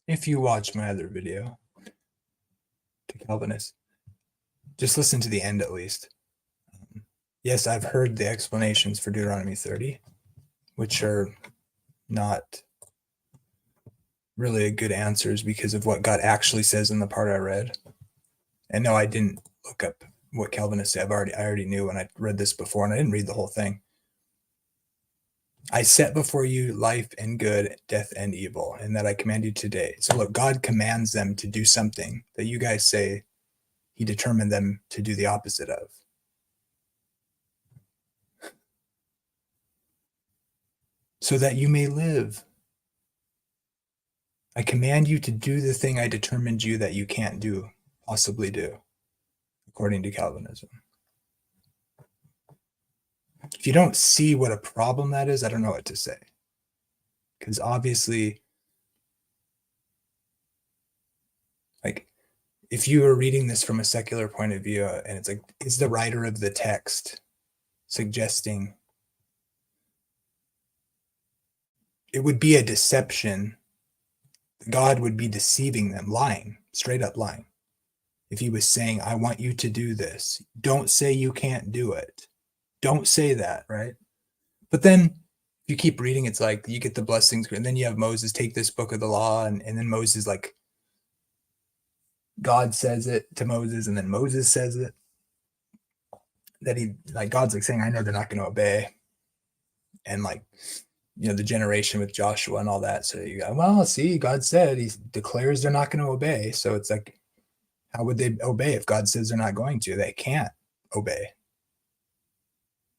If you watch my other video to Calvinists, just listen to the end at least. Yes, I've heard the explanations for Deuteronomy 30, which are not really good answers because of what God actually says in the part I read. And no, I didn't look up what Calvinists say. I already knew when I read this before, and I didn't read the whole thing. I set before you life and good, death and evil, and that I command you today. So look, God commands them to do something that you guys say he determined them to do the opposite of. So that you may live. I command you to do the thing I determined you that you can't do, possibly do, according to Calvinism. If you don't see what a problem that is, I don't know what to say. Because obviously, like, if you are reading this from a secular point of view, and it's like, is the writer of the text suggesting it would be a deception? God would be deceiving them, lying, straight up lying. If he was saying, I want you to do this, don't say you can't do it. Don't say that, right? But then if you keep reading, it's like you get the blessings, and then you have Moses take this book of the law, and then Moses, like, God says it to Moses, and then Moses says it. That he, like, God's like saying, I know they're not going to obey. And like, you know, the generation with Joshua and all that. So you go, well, see, God said, he declares they're not going to obey. So it's like, how would they obey if God says they're not going to? They can't obey.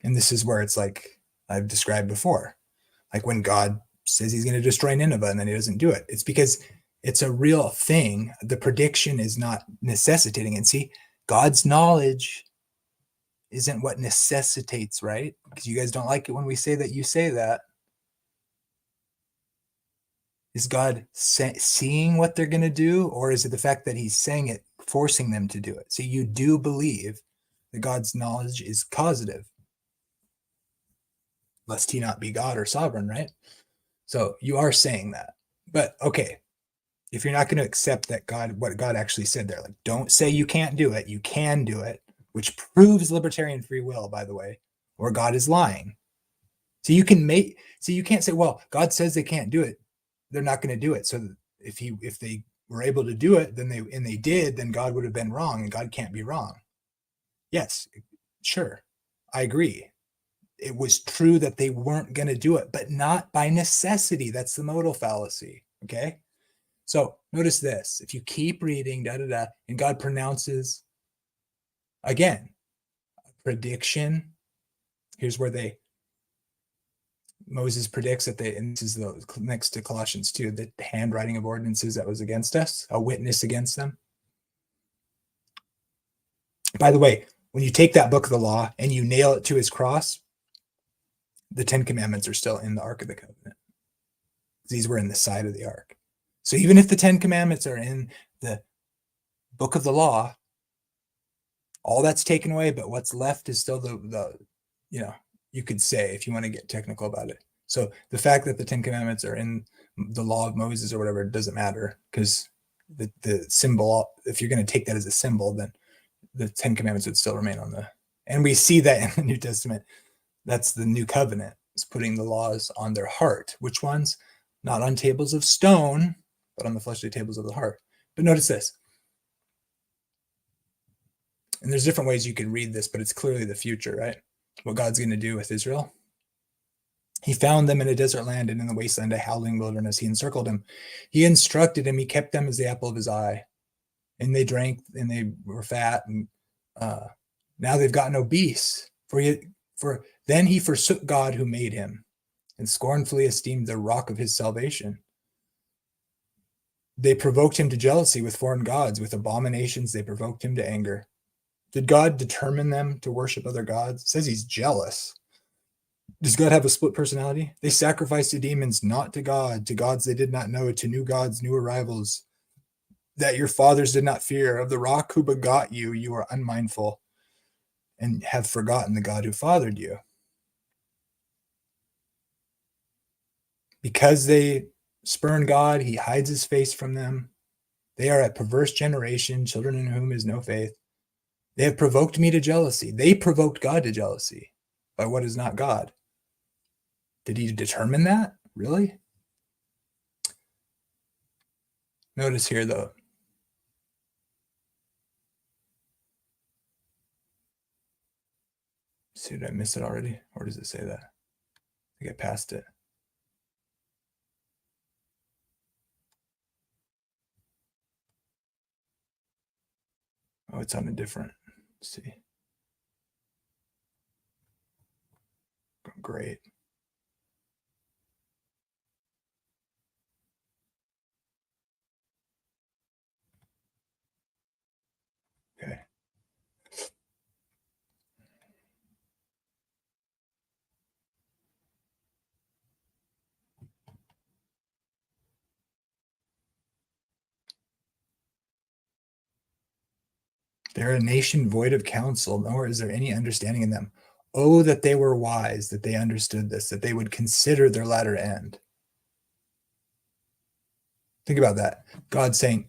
And this is where it's like I've described before. Like when God says he's going to destroy Nineveh and then he doesn't do it. It's because it's a real thing. The prediction is not necessitating. And see, God's knowledge isn't what necessitates, right? Because you guys don't like it when we say that you say that. Is God seeing what they're going to do, or is it the fact that he's saying it, forcing them to do it? So you do believe that God's knowledge is causative, lest he not be God or sovereign, right? So you are saying that. But okay, if you're not going to accept that God, what God actually said there, like, don't say you can't do it, you can do it, which proves libertarian free will, by the way, or God is lying. So you can't say, well, God says they can't do it, they're not going to do it. So if they were able to do it, then they did, then God would have been wrong, and God can't be wrong. Yes, sure, I agree. It was true that they weren't going to do it, but not by necessity. That's the modal fallacy. Okay. So notice this. If you keep reading, and God pronounces, again, a prediction. Here's where Moses predicts that and this is next to Colossians 2, the handwriting of ordinances that was against us, a witness against them. By the way, when you take that book of the law and you nail it to his cross, the 10 Commandments are still in the Ark of the Covenant. These were in the side of the Ark. So even if the 10 Commandments are in the book of the law, all that's taken away, but what's left is still the you could say, if you want to get technical about it. So the fact that the 10 Commandments are in the law of Moses or whatever, it doesn't matter, because the symbol, if you're going to take that as a symbol, then the 10 Commandments would still remain on and we see that in the New Testament. That's the new covenant, is putting the laws on their heart. Which ones? Not on tables of stone, but on the fleshly tables of the heart. But notice this. And there's different ways you can read this, but it's clearly the future, right? What God's going to do with Israel. He found them in a desert land, and in the wasteland, a howling wilderness. He encircled him. He instructed him. He kept them as the apple of his eye. And they drank, and they were fat. And now they've gotten obese. For then he forsook God who made him, and scornfully esteemed the rock of his salvation. They provoked him to jealousy with foreign gods. With abominations, they provoked him to anger. Did God determine them to worship other gods? It says he's jealous. Does God have a split personality? They sacrificed to demons, not to God, to gods they did not know, to new gods, new arrivals, that your fathers did not fear. Of the rock who begot you, you are unmindful, and have forgotten the God who fathered you. Because they spurn God. He hides his face from them. They are a perverse generation, children in whom is no faith. They have provoked me to jealousy. They provoked God to jealousy by what is not God. Did he determine that? Really? Notice here, though. See, did I miss it already? Or does it say that? I think I passed it. Oh, it's on a different. Let's see. Great. Okay. They're a nation void of counsel, nor is there any understanding in them. Oh, that they were wise, that they understood this, that they would consider their latter end. Think about that. God saying,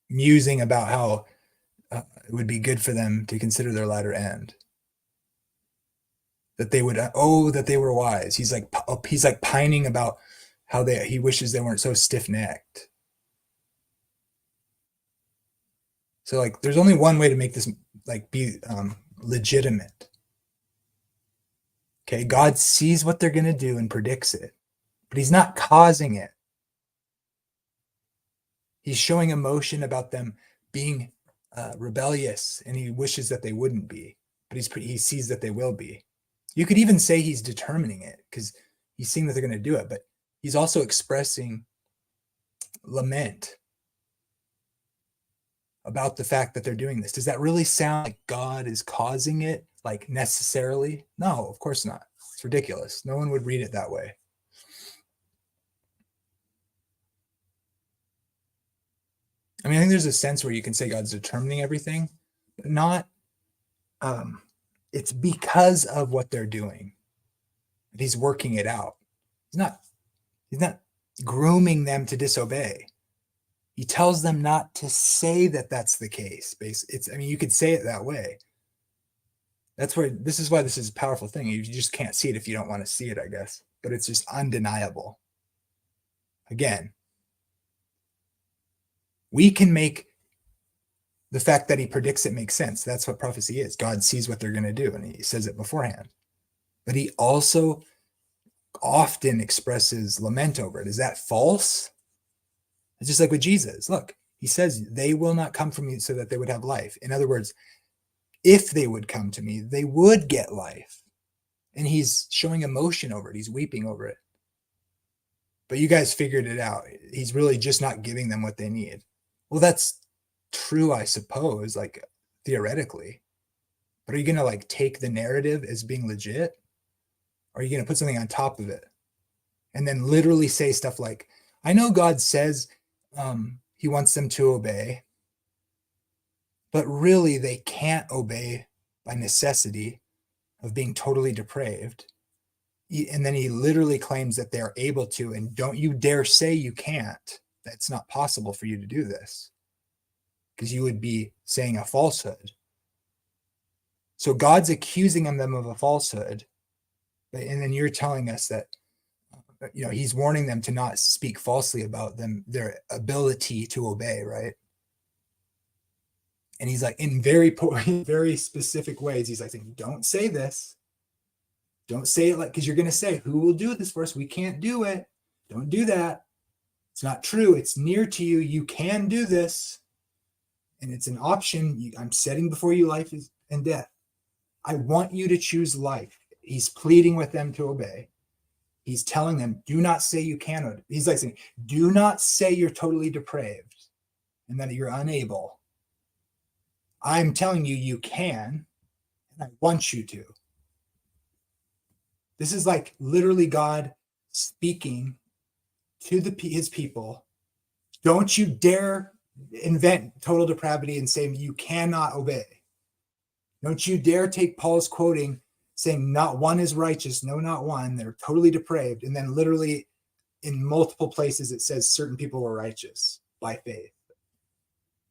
musing about how it would be good for them to consider their latter end. That they would, that they were wise. He's like pining about how he wishes they weren't so stiff-necked. So like, there's only one way to make this like be legitimate. Okay, God sees what they're going to do and predicts it, but he's not causing it. He's showing emotion about them being rebellious, and he wishes that they wouldn't be, but he sees that they will be. You could even say he's determining it because he's seeing that they're going to do it, but he's also expressing lament about the fact that they're doing this. Does that really sound like God is causing it, like necessarily? No, of course not. It's ridiculous. No one would read it that way. I mean, I think there's a sense where you can say God's determining everything, but not, it's because of what they're doing that he's working it out. He's not grooming them to disobey. He tells them not to say that that's the case. I mean, you could say it that way. This is why this is a powerful thing. You just can't see it if you don't want to see it, I guess. But it's just undeniable. Again, we can make the fact that he predicts it make sense. That's what prophecy is. God sees what they're going to do, and he says it beforehand. But he also often expresses lament over it. Is that false? It's just like with Jesus. Look, he says, they will not come from me so that they would have life. In other words, if they would come to me, they would get life. And he's showing emotion over it. He's weeping over it. But you guys figured it out. He's really just not giving them what they need. Well, that's true, I suppose, like theoretically. But are you going to like take the narrative as being legit? Or are you going to put something on top of it? And then literally say stuff like, I know God says he wants them to obey, but really they can't obey by necessity of being totally depraved. And then he literally claims that they're able to, and don't you dare say you can't. That's not possible for you to do this, because you would be saying a falsehood. So God's accusing them of a falsehood, and then you're telling us that he's warning them to not speak falsely about their ability to obey, right? And he's like, in very specific ways, he's like saying, don't say this. Don't say it because you're going to say, who will do this for us? We can't do it. Don't do that. It's not true. It's near to you. You can do this. And it's an option. I'm setting before you life and death. I want you to choose life. He's pleading with them to obey. He's telling them, do not say you cannot. He's like saying, do not say you're totally depraved and that you're unable. I'm telling you, you can, and I want you to. This is like literally God speaking to his people. Don't you dare invent total depravity and say you cannot obey. Don't you dare take Paul's quoting saying not one is righteous. No, not one. They're totally depraved. And then literally in multiple places, it says certain people were righteous by faith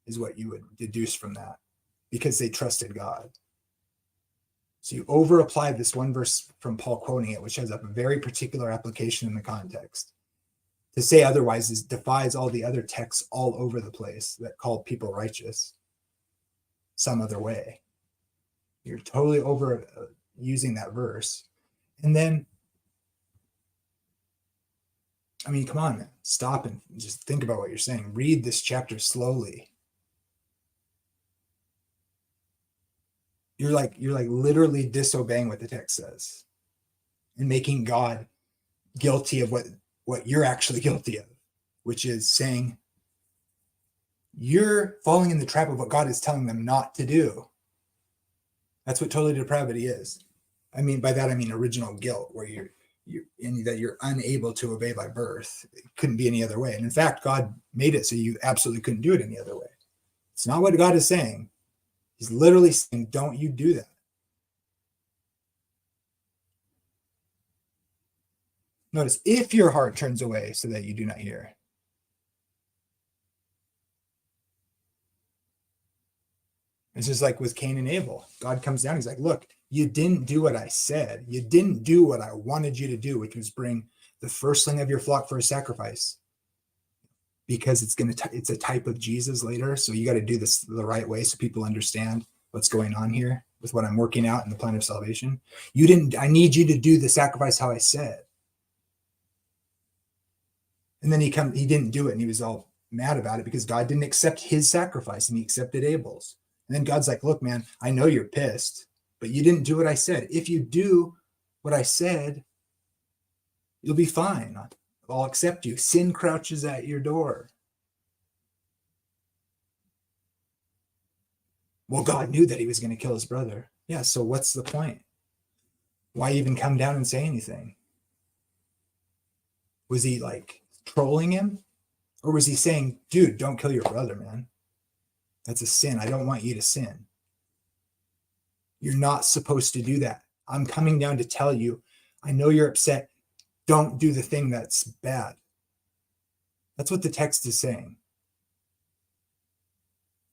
is what you would deduce from that because they trusted God. So you over apply this one verse from Paul quoting it, which has a very particular application in the context. To say otherwise is defies all the other texts all over the place that call people righteous some other way. You're totally over using that verse. And then, I mean, come on, man. Stop and just think about what you're saying. Read this chapter slowly. You're like literally disobeying what the text says and making God guilty of what you're actually guilty of, which is saying you're falling in the trap of what God is telling them not to do. That's what total depravity is. I mean, by that I mean original guilt, where you're unable to obey by birth. It couldn't be any other way. And in fact, God made it so you absolutely couldn't do it any other way. It's not what God is saying. He's literally saying, don't you do that. Notice, if your heart turns away so that you do not hear. It's just like with Cain and Abel. God comes down. He's like, look, you didn't do what I said. You didn't do what I wanted you to do, which was bring the firstling of your flock for a sacrifice. Because it's a type of Jesus later. So you got to do this the right way so people understand what's going on here with what I'm working out in the plan of salvation. I need you to do the sacrifice how I said. And then he didn't do it, and he was all mad about it because God didn't accept his sacrifice and he accepted Abel's. And then God's like, look, man, I know you're pissed, but you didn't do what I said. If you do what I said, you'll be fine. I'll accept you. Sin crouches at your door. Well, God knew that he was going to kill his brother. Yeah, so what's the point? Why even come down and say anything? Was he like trolling him? Or was he saying, dude, don't kill your brother, man? That's a sin. I don't want you to sin. You're not supposed to do that. I'm coming down to tell you, I know you're upset. Don't do the thing that's bad. That's what the text is saying.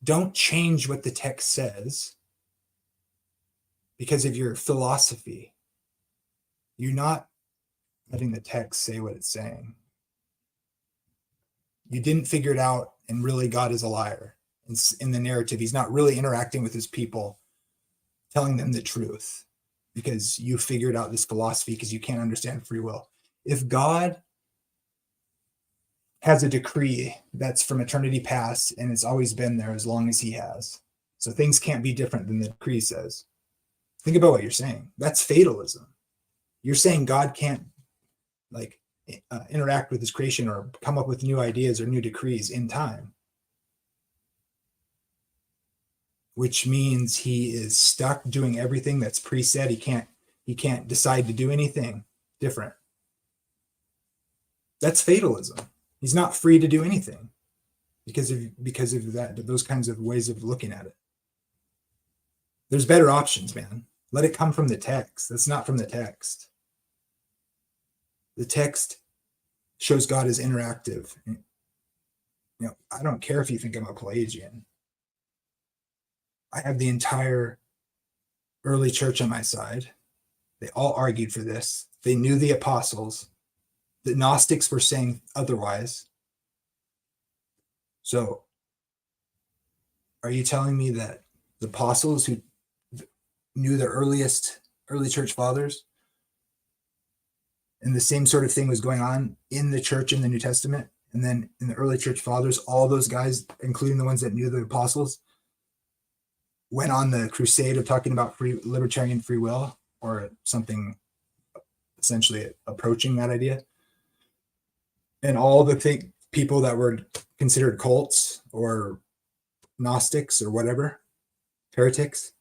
Don't change what the text says because of your philosophy. You're not letting the text say what it's saying. You didn't figure it out, and really God is a liar. In the narrative, he's not really interacting with his people, telling them the truth, because you figured out this philosophy because you can't understand free will. If God has a decree that's from eternity past and it's always been there as long as he has, so things can't be different than the decree says. Think about what you're saying. That's fatalism. You're saying God can't interact with his creation or come up with new ideas or new decrees in time, which means he is stuck doing everything that's preset. He can't decide to do anything different. That's fatalism. He's not free to do anything because of that, those kinds of ways of looking at it. There's better options, man. Let it come from the text. That's not from the text. The text shows God as interactive. I don't care if you think I'm a Pelagian. I have the entire early church on my side. They all argued for this. They knew the apostles. The Gnostics were saying otherwise. So, are you telling me that the apostles who knew the early church fathers, and the same sort of thing was going on in the church in the New Testament, and then in the early church fathers, all those guys, including the ones that knew the apostles, went on the crusade of talking about libertarian free will or something essentially approaching that idea? And all the people that were considered cults or Gnostics or whatever, heretics,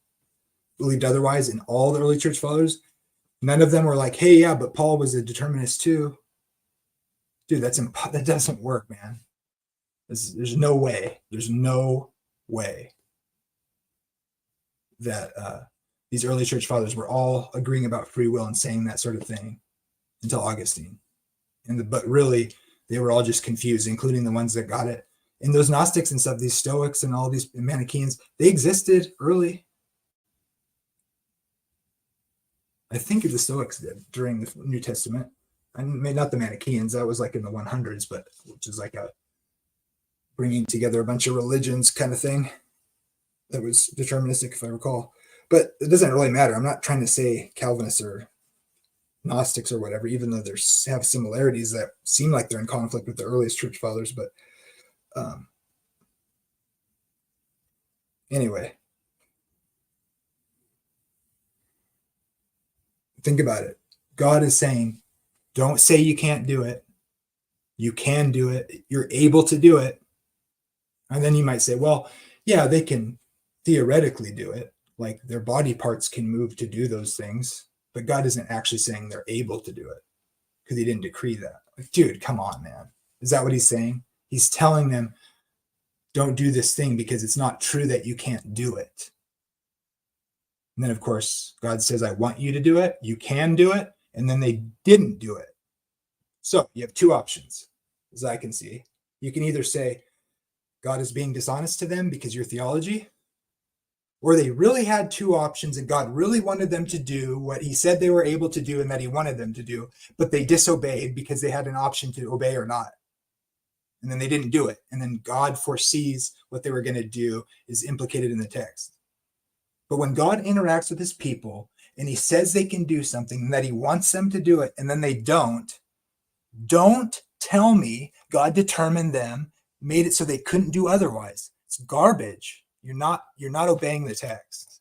believed otherwise, and all the early church fathers, none of them were like, hey, yeah, but Paul was a determinist too. Dude, that doesn't work, man. There's no way. There's no way. that these early church fathers were all agreeing about free will and saying that sort of thing until Augustine. But really, they were all just confused, including the ones that got it. And those Gnostics and stuff, these Stoics and all these Manichaeans, they existed early. I think the Stoics did during the New Testament. I mean, not the Manichaeans, that was like in the 100s, but which is like a bringing together a bunch of religions kind of thing that was deterministic, if I recall. But it doesn't really matter. I'm not trying to say Calvinists or Gnostics or whatever, even though they have similarities that seem like they're in conflict with the earliest church fathers. But anyway, think about it. God is saying, don't say you can't do it. You can do it. You're able to do it. And then you might say, well, yeah, they can theoretically do it. Like their body parts can move to do those things. But God isn't actually saying they're able to do it because he didn't decree that. Like, dude, come on, man. Is that what he's saying? He's telling them, don't do this thing because it's not true that you can't do it. And then, of course, God says, I want you to do it. You can do it. And then they didn't do it. So you have two options, as I can see. You can either say God is being dishonest to them because your theology, or they really had two options and God really wanted them to do what he said they were able to do and that he wanted them to do, but they disobeyed because they had an option to obey or not. And then they didn't do it. And then God foresees what they were going to do is implicated in the text. But when God interacts with his people and he says they can do something and that he wants them to do it and then they don't tell me God determined them, made it so they couldn't do otherwise. It's garbage. You're not obeying the text.